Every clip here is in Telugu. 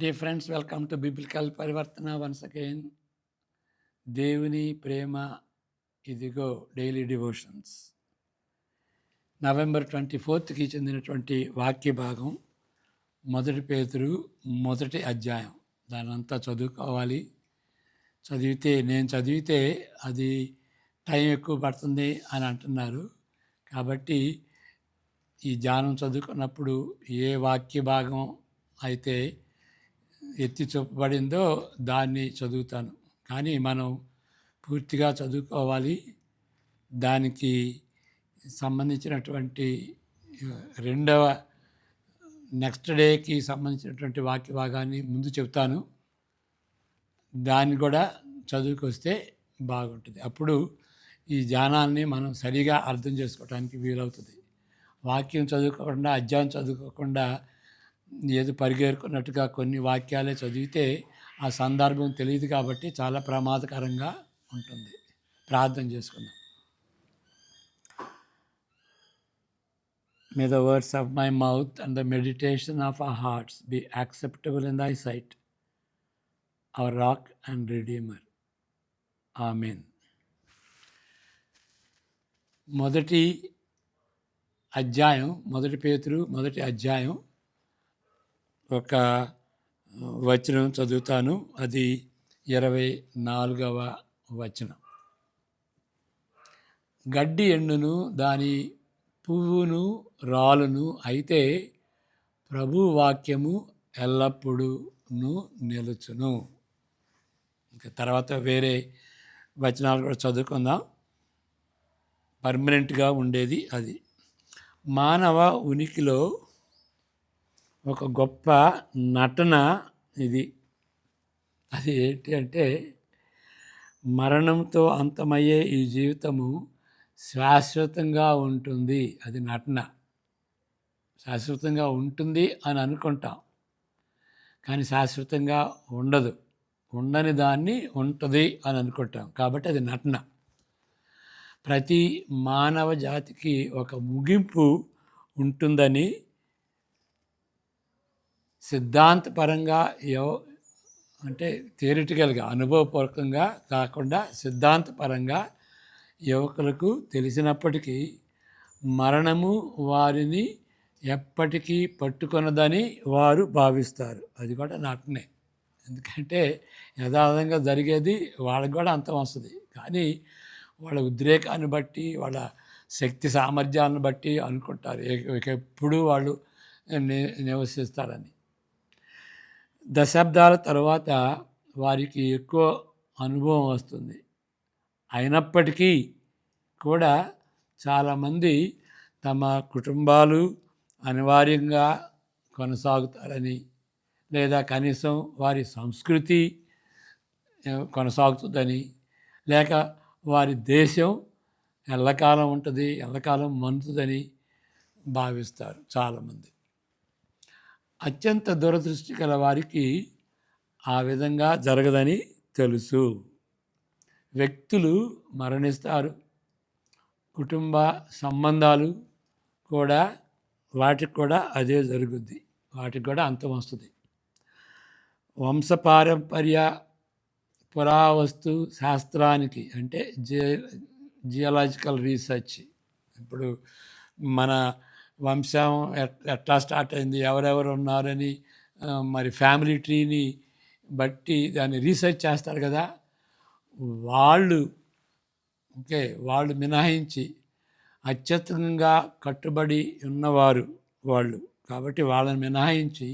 Dear friends, welcome to Biblical Parivartana once again. దేవుని ప్రేమ ఇదిగో డైలీ డివోషన్స్ నవంబర్ 24కి చెందినటువంటి వాక్య భాగం 1 పేతురు 1 అధ్యాయం. దానంతా చదువుకోవాలి. నేను చదివితే అది టైం ఎక్కువ పడుతుంది అని అంటున్నారు. కాబట్టి ఈ ధ్యానం చదువుకున్నప్పుడు ఏ వాక్య భాగం అయితే ఎత్తి చూపబడిందో దాన్ని చదువుతాను. కానీ మనం పూర్తిగా చదువుకోవాలి. దానికి సంబంధించినటువంటి రెండవ నెక్స్ట్ డేకి సంబంధించినటువంటి వాక్య భాగాన్ని ముందు చెప్తాను. దాన్ని కూడా చదువుకొస్తే బాగుంటుంది. అప్పుడు ఈ ధ్యానాన్ని మనం సరిగా అర్థం చేసుకోవడానికి వీలవుతుంది. వాక్యం చదువుకోకుండా, అధ్యాయం చదువుకోకుండా ఏదో పరిగెరుకున్నట్టుగా కొన్ని వాక్యాలే చదివితే ఆ సందర్భం తెలియదు కాబట్టి చాలా ప్రమాదకరంగా ఉంటుంది. ప్రార్థన చేసుకుందాం. May the words of my mouth and the meditation of our hearts be acceptable in thy sight, our rock and redeemer. Amen. మొదటి పేతురు మొదటి అధ్యాయం ఒక వచనం చదువుతాను. అది 24వ వచనం. గడ్డి ఎండును, దాని పువ్వును రాలును, అయితే ప్రభు వాక్యము ఎల్లప్పుడూను నిలుచును. ఇంకా తర్వాత వేరే వచనాలు కూడా చదువుకుందాం. పర్మనెంట్గా ఉండేది అది. మానవ ఉనికిలో ఒక గొప్ప నటన ఇది. అది ఏంటి అంటే, మరణంతో అంతమయ్యే ఈ జీవితము శాశ్వతంగా ఉంటుంది. అది నటన. శాశ్వతంగా ఉంటుంది అని అనుకుంటాం, కానీ శాశ్వతంగా ఉండదు. ఉండని దాన్ని ఉంటుంది అని అనుకుంటాం, కాబట్టి అది నటన. ప్రతి మానవ జాతికి ఒక ముగింపు ఉంటుందని సిద్ధాంతపరంగా అంటే థియరిటికల్గా, అనుభవపూర్వకంగా కాకుండా సిద్ధాంతపరంగా యువకులకు తెలిసినప్పటికీ మరణము వారిని ఎప్పటికీ పట్టుకొనదని వారు భావిస్తారు. అది కూడా నటనే. ఎందుకంటే యథార్థంగా జరిగేది వాళ్ళకి కూడా అంతం వస్తుంది, కానీ వాళ్ళ ఉద్రేకాన్ని బట్టి, వాళ్ళ శక్తి సామర్థ్యాలను బట్టి అనుకుంటారు ఎప్పుడు వాళ్ళు నివసిస్తారని. దశాబ్దాల తర్వాత వారికి ఎక్కువ అనుభవం వస్తుంది. అయినప్పటికీ కూడా చాలామంది తమ కుటుంబాలు అనివార్యంగా కొనసాగుతారని, లేదా కనీసం వారి సంస్కృతి కొనసాగుతుందని, లేక వారి దేశం ఎల్లకాలం ఉంటుంది, ఎల్లకాలం మన్నుతుందని భావిస్తారు చాలామంది. అత్యంత దురదృష్టి గల వారికి ఆ విధంగా జరగదని తెలుసు. వ్యక్తులు మరణిస్తారు, కుటుంబ సంబంధాలు కూడా, వాటికి కూడా అదే జరుగుద్ది, వాటికి కూడా అంతం వస్తుంది. వంశపారంపర్య పురావస్తు శాస్త్రానికి, అంటే జియాలజికల్ రీసెర్చ్, ఇప్పుడు మన వంశం ఎట్లా స్టార్ట్ అయింది, ఎవరెవరు ఉన్నారని, మరి ఫ్యామిలీ ట్రీని బట్టి దాన్ని రీసెర్చ్ చేస్తారు కదా, వాళ్ళు మినహాయించి అత్యధికంగా కట్టుబడి ఉన్నవారు వాళ్ళు, కాబట్టి వాళ్ళని మినహాయించి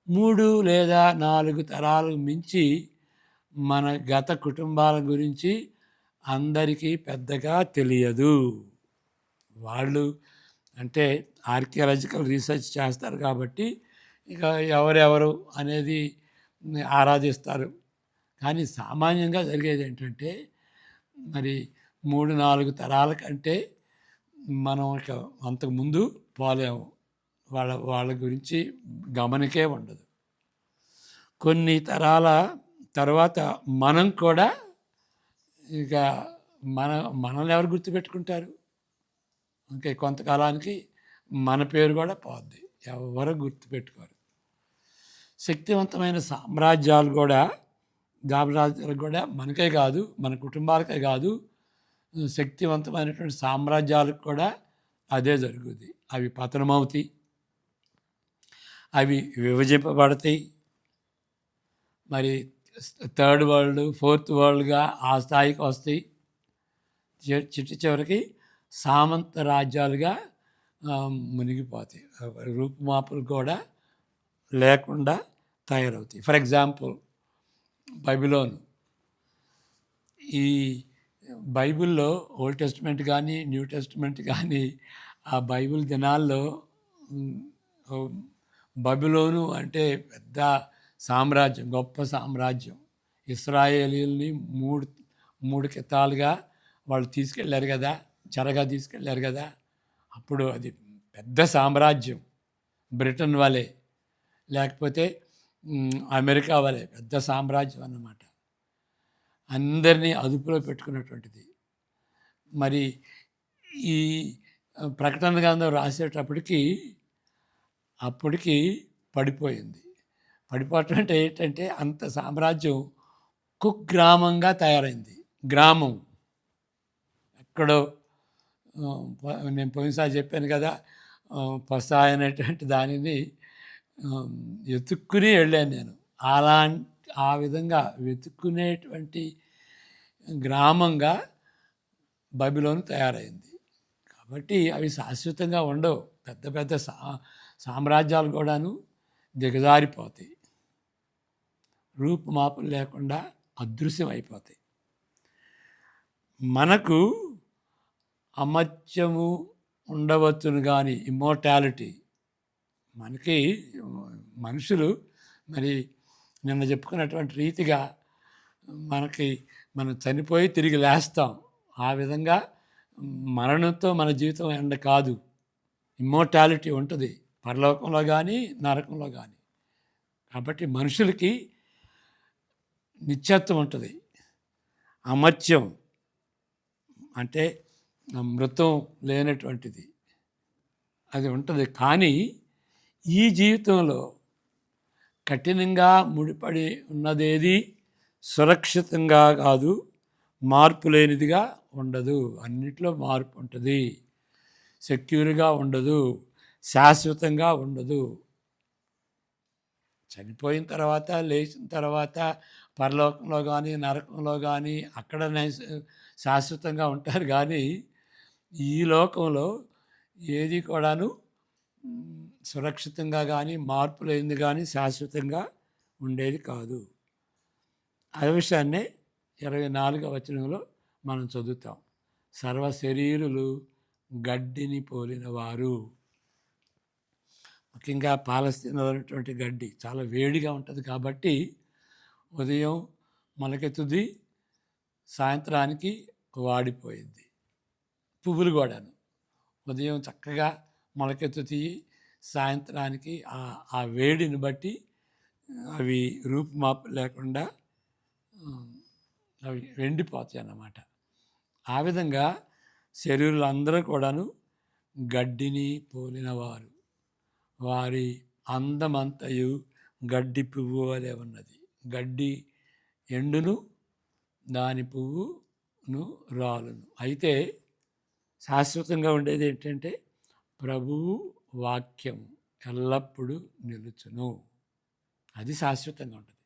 3 లేదా 4 తరాలకు మించి మన గత కుటుంబాల గురించి అందరికీ పెద్దగా తెలియదు. వాళ్ళు అంటే ఆర్కియాలజికల్ రీసెర్చ్ చేస్తారు కాబట్టి ఇక ఎవరెవరు అనేది ఆరాధిస్తారు. కానీ సామాన్యంగా జరిగేది ఏంటంటే, మరి 3-4 తరాల కంటే మనం ఇక అంతకుముందు పోలేము. వాళ్ళ గురించి గమనికే ఉండదు. కొన్ని తరాల తర్వాత మనం కూడా ఇక మనల్ని ఎవరు గుర్తుపెట్టుకుంటారు? కొంతకాలానికి మన పేరు కూడా పోద్ది, ఎవరు గుర్తుపెట్టుకోరు. శక్తివంతమైన సామ్రాజ్యాలు కూడా మనకే కాదు, మన కుటుంబాలకే కాదు, శక్తివంతమైనటువంటి సామ్రాజ్యాలకు కూడా అదే జరుగుతుంది. అవి పతనమవుతాయి, అవి విభజింపబడతాయి. మరి థర్డ్ వరల్డ్, ఫోర్త్ వరల్డ్గా ఆ స్థాయికి వస్తాయి. చిట్ట చివరికి సామంత రాజ్యాలుగా మునిగిపోతాయి. రూపుమాపులు కూడా లేకుండా తయారవుతాయి. ఫర్ ఎగ్జాంపుల్ బైబిలోను. ఈ బైబిల్లో ఓల్డ్ టెస్టిమెంట్ కానీ న్యూ టెస్టిమెంట్ కానీ ఆ బైబిల్ దినాల్లో బబులోను అంటే పెద్ద సామ్రాజ్యం, గొప్ప సామ్రాజ్యం. ఇశ్రాయేలీల్ని మూడు కితాలుగా వాళ్ళు తీసుకెళ్ళారు కదా, చెరగా తీసుకెళ్ళారు కదా. అప్పుడు అది పెద్ద సామ్రాజ్యం. బ్రిటన్ వలె, లేకపోతే అమెరికా వలె పెద్ద సామ్రాజ్యం అన్నమాట. అందరినీ అదుపులో పెట్టుకున్నటువంటిది. మరి ఈ ప్రకటన గ్రంథం రాసేటప్పటికి అప్పటికి పడిపోయింది. పడిపోవటం అంటే ఏంటంటే అంత సామ్రాజ్యం కుగ్రామంగా తయారైంది. గ్రామం ఎక్కడో, నేను పోయినసారి చెప్పాను కదా, పసాయ అనేటువంటి దానిని వెతుక్కుని వెళ్ళాను నేను. ఆ విధంగా వెతుక్కునేటువంటి గ్రామంగా బబిలోను తయారైంది. కాబట్టి అవి శాశ్వతంగా ఉండవు. పెద్ద పెద్ద సామ్రాజ్యాలు కూడాను దిగజారిపోతాయి, రూపుమాపులు లేకుండా అదృశ్యం అయిపోతాయి. మనకు అమర్త్యము ఉండవచ్చును కానీ ఇమ్మోర్టాలిటీ, మనకి మనుషులు మరి నిన్న చెప్పుకున్నటువంటి రీతిగా మనం చనిపోయి తిరిగి లేస్తాం. ఆ విధంగా మరణంతో మన జీవితం ఎండ కాదు, ఇమ్మోర్టాలిటీ ఉంటుంది పరలోకంలో కానీ నరకంలో కానీ. కాబట్టి మనుషులకి నిత్యత్వం ఉంటుంది. అమర్త్యం అంటే మృతం లేనటువంటిది అది ఉంటుంది. కానీ ఈ జీవితంలో కఠినంగా ముడిపడి ఉన్నదేది సురక్షితంగా కాదు, మార్పు లేనిదిగా ఉండదు. అన్నిట్లో మార్పు ఉంటుంది, సెక్యూర్గా ఉండదు, శాశ్వతంగా ఉండదు. చనిపోయిన తర్వాత, లేచిన తర్వాత పరలోకంలో కానీ నరకంలో కానీ అక్కడ శాశ్వతంగా ఉంటారు. కానీ ఈ లోకంలో ఏది కూడాను సురక్షితంగా కానీ మార్పు లేనిది కానీ శాశ్వతంగా ఉండేది కాదు. ఆ విషయాన్నే 24వ వచనంలో మనం చదువుతాం. సర్వ శరీరులు గడ్డిని పోలిన వారు. ముఖ్యంగా పాలస్తీనాలో ఉన్నటువంటి గడ్డి చాలా వేడిగా ఉంటుంది కాబట్టి ఉదయం మొలకెత్తుది, సాయంత్రానికి వాడిపోయింది. పువ్వులు కూడాను ఉదయం చక్కగా మొలకెత్తుతాయి, సాయంత్రానికి ఆ వేడిని బట్టి అవి రూపుమాపు లేకుండా అవి ఎండిపోతాయి అన్నమాట. ఆ విధంగా శరీరులందరూ కూడాను గడ్డిని పోలినవారు. వారి అందమంతయు గడ్డి పువ్వు వలె ఉన్నది. గడ్డి ఎండును, దాని పువ్వును రాలును. అయితే శాశ్వతంగా ఉండేది ఏంటంటే ప్రభువు వాక్యం ఎల్లప్పుడూ నిలుచును. అది శాశ్వతంగా ఉంటుంది.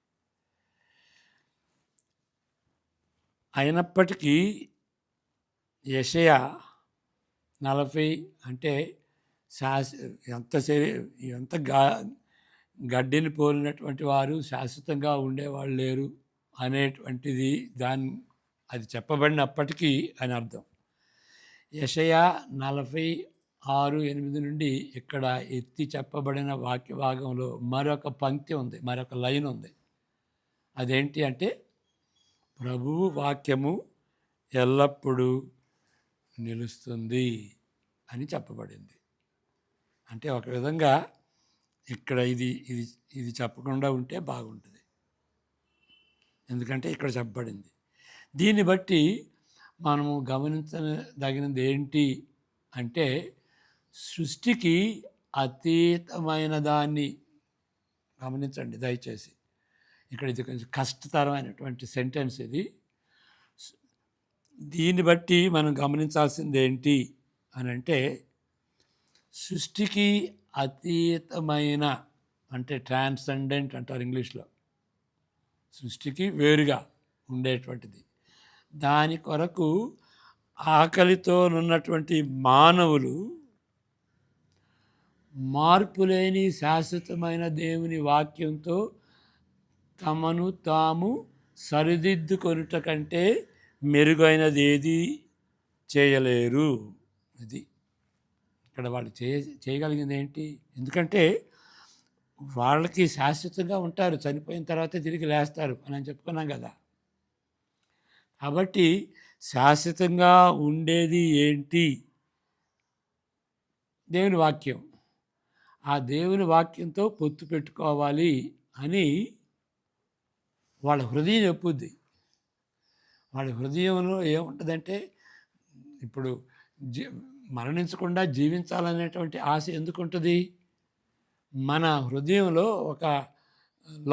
అయినప్పటికీ యెషయా 40 అంటే ఎంత గడ్డిని పోలినటువంటి వారు శాశ్వతంగా ఉండేవాళ్ళు లేరు అనేటువంటిది అది చెప్పబడినప్పటికీ అని అర్థం. యెషయా 46:8 నుండి ఇక్కడ ఎత్తి చెప్పబడిన వాక్య భాగంలో మరొక పంక్తి ఉంది, మరొక లైన్ ఉంది. అదేంటి అంటే ప్రభువు వాక్యము ఎల్లప్పుడూ నిలుస్తుంది అని చెప్పబడింది. అంటే ఒక విధంగా ఇక్కడ ఇది చెప్పకుండా ఉంటే బాగుంటుంది, ఎందుకంటే ఇక్కడ చెప్పబడింది. దీన్ని బట్టి మనము గమనించదగినది ఏంటి అంటే సృష్టికి అతీతమైన దాన్ని గమనించండి దయచేసి. ఇక్కడ ఇది కొంచెం కష్టతరమైనటువంటి సెంటెన్స్ ఇది. దీన్ని బట్టి మనం గమనించాల్సింది ఏంటి అని అంటే, సృష్టికి అతీతమైన, అంటే ట్రాన్సెండెంట్ అంటారు ఇంగ్లీష్లో, సృష్టికి వేరుగా ఉండేటువంటిది. దాని కొరకు ఆకలితో ఉన్నటువంటి మానవులు మార్పులేని శాశ్వతమైన దేవుని వాక్యంతో తమను తాము సరిదిద్దుకొనుట కంటే మెరుగైనది ఏది చేయలేరు. అది ఇక్కడ వాళ్ళు చేయగలిగింది ఏంటి? ఎందుకంటే వాళ్ళకి శాశ్వతంగా ఉంటారు, చనిపోయిన తర్వాత తిరిగి లేస్తారు అని చెప్పుకున్నాం కదా. కాబట్టి శాశ్వతంగా ఉండేది ఏంటి? దేవుని వాక్యం. ఆ దేవుని వాక్యంతో పొత్తు పెట్టుకోవాలి అని వాళ్ళ హృదయం చెప్పుద్ది. వాళ్ళ హృదయంలో ఏముంటుందంటే, ఇప్పుడు మరణించకుండా జీవించాలనేటువంటి ఆశ ఎందుకు ఉంటుంది? మన హృదయంలో ఒక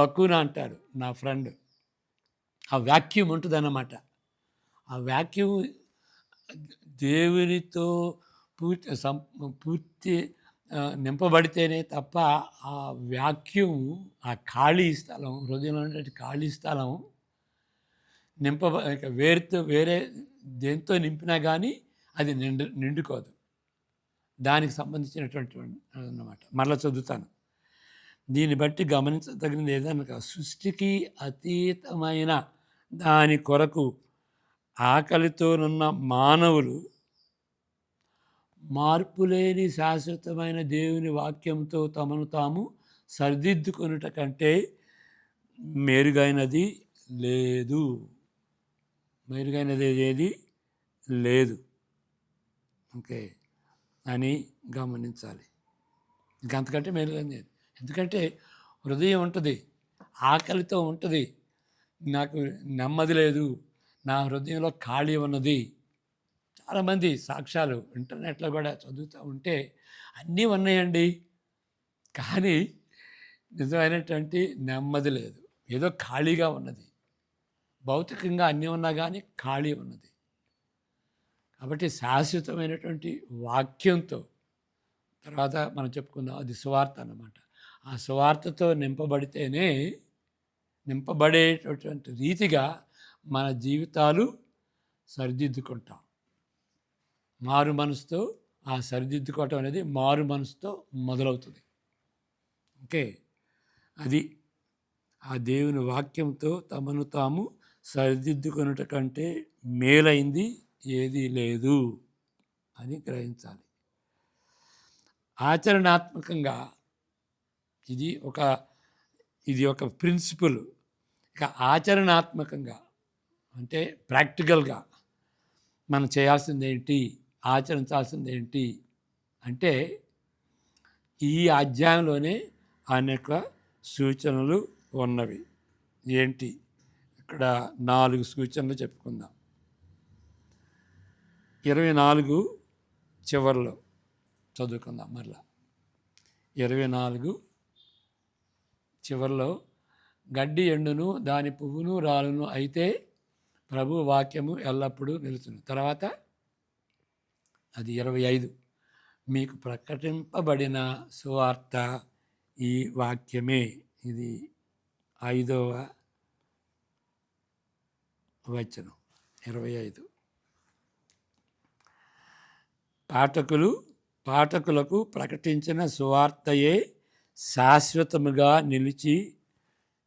లక్కున అంటారు నా ఫ్రెండ్, ఆ వాక్యూమ్ ఉంటుందన్నమాట. ఆ వాక్యూమ్ దేవునితో పూర్తి నింపబడితేనే తప్ప ఆ వాక్యూమ్, ఆ ఖాళీ స్థలం, హృదయంలో ఉన్నటువంటి ఖాళీ స్థలం వేరే దేంతో నింపినా కానీ అది నిండుకోదు. దానికి సంబంధించినటువంటి అన్నమాట. మరలా చదువుతాను. దీన్ని బట్టి గమనించదగినది ఏదనగా, సృష్టికి అతీతమైన దాని కొరకు ఆకలితోనున్న మానవులు మార్పులేని శాశ్వతమైన దేవుని వాక్యంతో తమను తాము సరిదిద్దుకొనుట కంటే మెరుగైనది లేదు. మెరుగైనది ఏది లేదు. ఓకే అని గమనించాలి. ఇంకంతకంటే మెరుగైనది. ఎందుకంటే హృదయం ఉంటుంది, ఆకలితో ఉంటుంది, నాకు నెమ్మది లేదు, నా హృదయంలో ఖాళీ ఉన్నది. చాలామంది సాక్ష్యాలు ఇంటర్నెట్లో కూడా చదువుతూ ఉంటే అన్నీ ఉన్నాయండి, కానీ నిజమైనటువంటి నెమ్మది లేదు, ఏదో ఖాళీగా ఉన్నది. భౌతికంగా అన్నీ ఉన్నా కానీ ఖాళీ ఉన్నది. కాబట్టి శాశ్వతమైనటువంటి వాక్యంతో, తర్వాత మనం చెప్పుకుందాం అది సువార్త అన్నమాట. ఆ సువార్తతో నింపబడేటటువంటి రీతిగా మన జీవితాలు సరిదిద్దుకుంటాం. మారు మనసుతో ఆ సరిదిద్దుకోవటం అనేది మారు మనసుతో మొదలవుతుంది. ఓకే, అది ఆ దేవుని వాక్యంతో తమను తాము సరిదిద్దుకొనుట కంటే మేలైంది ఏదీ లేదు అని గ్రహించాలి. ఆచరణాత్మకంగా ఇది ఒక ప్రిన్సిపల్. ఇక ఆచరణాత్మకంగా అంటే ప్రాక్టికల్గా మనం చేయాల్సింది ఏంటి, ఆచరించాల్సింది ఏంటి అంటే, ఈ అధ్యాయంలోనే అనేక సూచనలు ఉన్నవి. ఏంటి? ఇక్కడ 4 సూచనలు చెప్పుకుందాం. 24 చివరిలో చదువుకుందాం. మరలా 24 చివరిలో, గడ్డి ఎండును దాని పువ్వును రాలును, అయితే ప్రభు వాక్యము ఎల్లప్పుడూ నిలుచును. తర్వాత అది 25, మీకు ప్రకటింపబడిన సువార్త ఈ వాక్యమే. ఇది 5వ వచనం 25. పాఠకులకు ప్రకటించిన సువార్తయే శాశ్వతముగా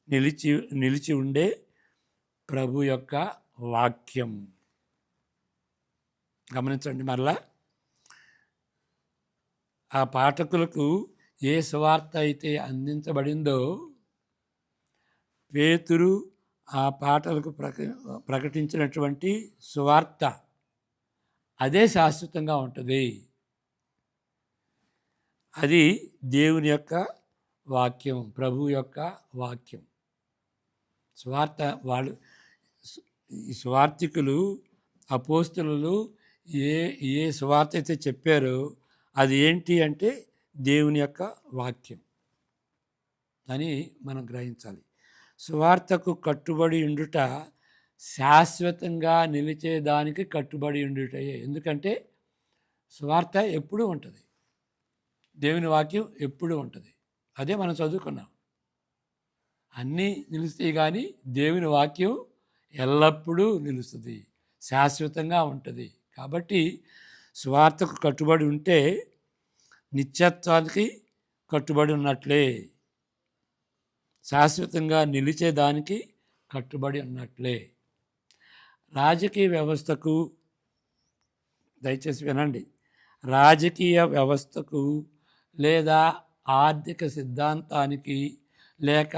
నిలిచి ఉండే ప్రభు యొక్క వాక్యం. గమనించండి మరలా, ఆ పాఠకులకు ఏ సువార్త అయితే అందించబడిందో, పేతురు ఆ పాటలకు ప్రకటించినటువంటి సువార్త అదే శాశ్వతంగా ఉంటుంది. అది దేవుని యొక్క వాక్యం, ప్రభు యొక్క వాక్యం. సువార్త ఈ సువార్థికులు, అపోస్తలులు ఏ సువార్త అయితే చెప్పారో అది ఏంటి అంటే దేవుని యొక్క వాక్యం. అని మనం గ్రహించాలి. సువార్తకు కట్టుబడి ఉండుట శాశ్వతంగా నిలిచేదానికి కట్టుబడి ఉండుటయే. ఎందుకంటే సువార్త ఎప్పుడూ ఉంటుంది, దేవుని వాక్యం ఎప్పుడూ ఉంటుంది. అదే మనం చదువుకున్నాం. అన్నీ నిలుస్తాయి కానీ దేవుని వాక్యం ఎల్లప్పుడూ నిలుస్తుంది, శాశ్వతంగా ఉంటుంది. కాబట్టి సువార్తకు కట్టుబడి ఉంటే నిత్యత్వానికి కట్టుబడి ఉన్నట్లే, శాశ్వతంగా నిలిచేదానికి కట్టుబడి ఉన్నట్లే. రాజకీయ వ్యవస్థకు, దయచేసి వినండి, రాజకీయ వ్యవస్థకు లేదా ఆర్థిక సిద్ధాంతానికి లేక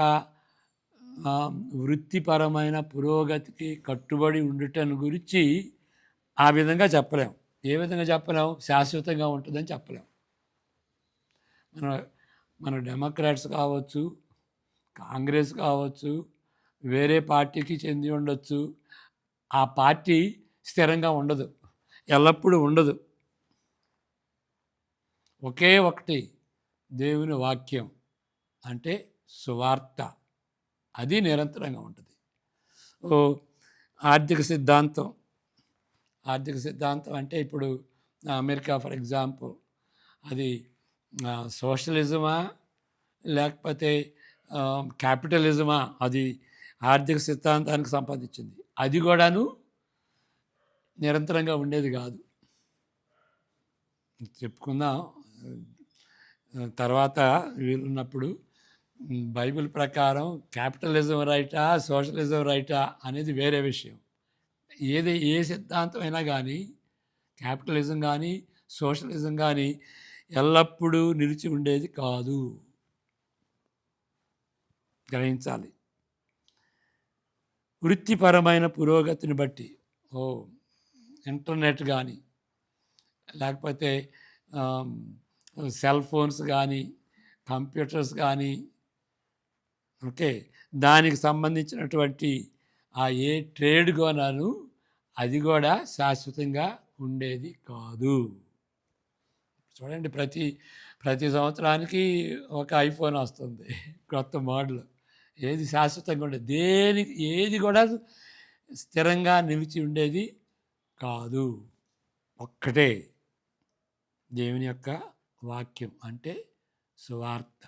వృత్తిపరమైన పురోగతికి కట్టుబడి ఉండటం గురించి ఆ విధంగా చెప్పలేం. ఏ విధంగా చెప్పలేం? శాశ్వతంగా ఉంటుందని చెప్పలేం. మన మన డెమోక్రాట్స్ కావచ్చు, కాంగ్రెస్ కావచ్చు, వేరే పార్టీకి చెంది ఉండొచ్చు. ఆ పార్టీ స్థిరంగా ఉండదు, ఎల్లప్పుడూ ఉండదు. ఒకే ఒకటి దేవుని వాక్యం అంటే సువార్త, అది నిరంతరంగా ఉంటుంది. ఆర్థిక సిద్ధాంతం, ఆర్థిక సిద్ధాంతం అంటే ఇప్పుడు అమెరికా ఫర్ ఎగ్జాంపుల్, అది సోషలిజమా లేకపోతే క్యాపిటలిజమా, అది ఆర్థిక సిద్ధాంతానికి సంబంధించింది. అది కూడాను నిరంతరంగా ఉండేది కాదు. చెప్పుకుందాం తర్వాత వీలున్నప్పుడు. బైబిల్ ప్రకారం క్యాపిటలిజం రైటా సోషలిజం రైటా అనేది వేరే విషయం. ఏ సిద్ధాంతం అయినా కానీ, క్యాపిటలిజం కానీ సోషలిజం కానీ ఎల్లప్పుడూ నిలిచి ఉండేది కాదు, గ్రహించాలి. వృత్తిపరమైన పురోగతిని బట్టి, ఇంటర్నెట్ కానీ లేకపోతే సెల్ ఫోన్స్ కానీ కంప్యూటర్స్ కానీ, ఓకే, దానికి సంబంధించినటువంటి ఏ ట్రేడ్ కొనాను అది కూడా శాశ్వతంగా ఉండేది కాదు. చూడండి, ప్రతి సంవత్సరానికి ఒక ఐఫోన్ వస్తుంది, కొత్త మోడల్. ఏది శాశ్వతంగా ఉండేది? ఏది కూడా స్థిరంగా నిలిచి ఉండేది కాదు. ఒక్కటే దేవుని యొక్క వాక్యం అంటే సువార్త.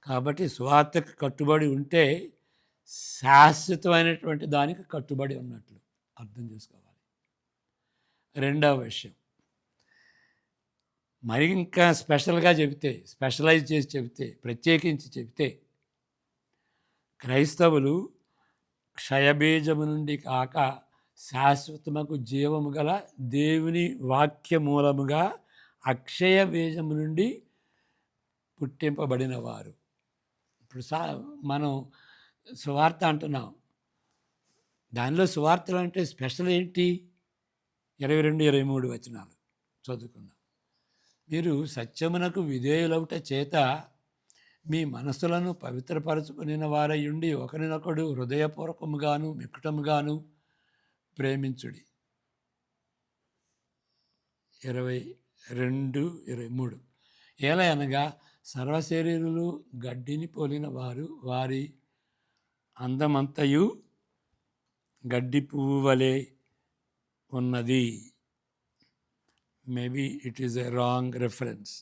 కాబట్టి సువార్తకు కట్టుబడి ఉంటే శాశ్వతమైనటువంటి దానికి కట్టుబడి ఉన్నట్లు అర్థం చేసుకోవాలి. రెండవ విషయం, మరి ఇంకా స్పెషల్గా చెబితే, స్పెషలైజ్ చేసి చెబితే, ప్రత్యేకించి చెబితే, క్రైస్తవులు క్షయబీజము నుండి కాక శాశ్వతముకు జీవము గల దేవుని వాక్య మూలముగా అక్షయ బీజము నుండి పుట్టింపబడిన వారు. ఇప్పుడు మనం సువార్త అంటున్నాం, దానిలో సువార్తలు అంటే స్పెషల్ ఏంటి? 22, 23 వచనాలు చదువుకున్నాం. మీరు సత్యమునకు విధేయులవుట చేత మీ మనసులను పవిత్రపరచుకుని వారయుండి ఒకరినొకడు హృదయపూర్వకముగాను మిక్కుటముగాను ప్రేమించుడి. 22, 23. ఎలా అనగా సర్వశరీరులు గడ్డిని పోలిన వారు, వారి అందమంతయు గడ్డి పువ్వు వలె ఉన్నది. Maybe it is a wrong reference.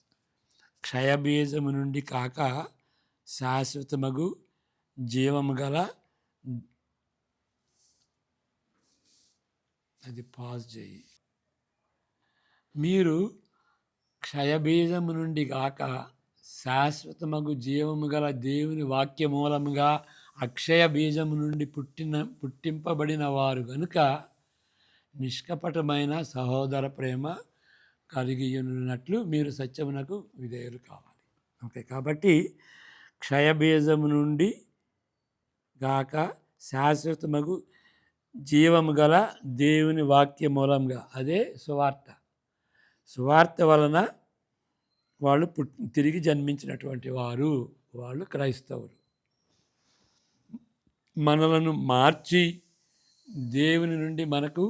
క్షయబీజము నుండి కాక శాశ్వతమగు జీవము గల, అది పాజ్ చేయి. మీరు క్షయబీజము నుండి కాక శాశ్వతమగు జీవము గల దేవుని వాక్య మూలముగా అక్షయ బీజము నుండి పుట్టింపబడిన వారు గనుక నిష్కపటమైన సహోదర ప్రేమ కలిగి ఉన్నట్లు మీరు సత్యమునకు విధేయులు కావాలి. ఓకే, కాబట్టి క్షయబీజము నుండి గాక శాశ్వతమగు జీవము గల దేవుని వాక్య మూలంగా, అదే సువార్త. సువార్త వలన వాళ్ళు తిరిగి జన్మించినటువంటి వారు, వాళ్ళు క్రైస్తవులు. మనలను మార్చి దేవుని నుండి మనకు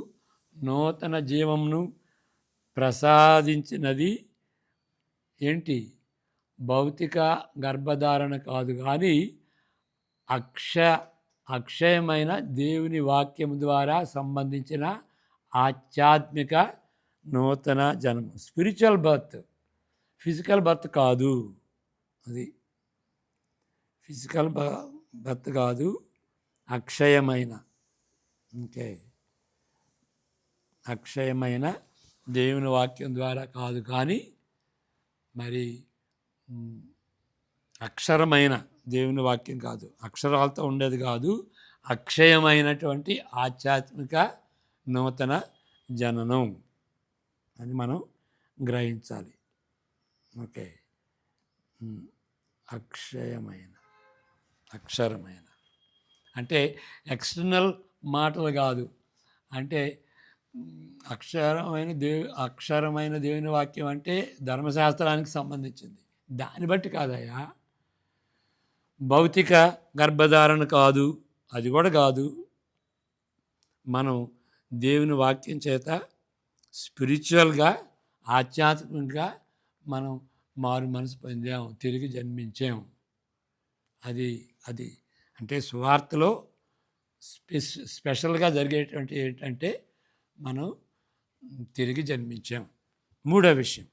నూతన జీవమును ప్రసాదించినది ఏంటి? భౌతిక గర్భధారణ కాదు కానీ అక్ష అక్షయమైన దేవుని వాక్యం ద్వారా సంబంధించిన ఆధ్యాత్మిక నూతన జన్మ, స్పిరిచువల్ బర్త్, ఫిజికల్ బర్త్ కాదు. అది ఫిజికల్ బర్త్ కాదు, అక్షయమైన, ఓకే, అక్షయమైన దేవుని వాక్యం ద్వారా కాదు కానీ మరి అక్షరమైన దేవుని వాక్యం కాదు, అక్షరాలతో ఉండేది కాదు, అక్షయమైనటువంటి ఆధ్యాత్మిక నూతన జననం అని మనం గ్రహించాలి. ఓకే, అక్షయమైన, అక్షరమైన అంటే ఎక్స్టర్నల్ మాటలు కాదు, అంటే అక్షరమైన దేవుని వాక్యం అంటే ధర్మశాస్త్రానికి సంబంధించింది, దాన్ని బట్టి కాదయ్యా. భౌతిక గర్భధారణ కాదు, అది కూడా కాదు. మనం దేవుని వాక్యం చేత స్పిరిచువల్గా, ఆధ్యాత్మికంగా మనం మారు మనసు పొందాం, తిరిగి జన్మించాం. అది అది అంటే సువార్తలో స్పెషల్గా జరిగేటువంటి ఏంటంటే మనం తిరిగి జన్మించాం. మూడో విషయం,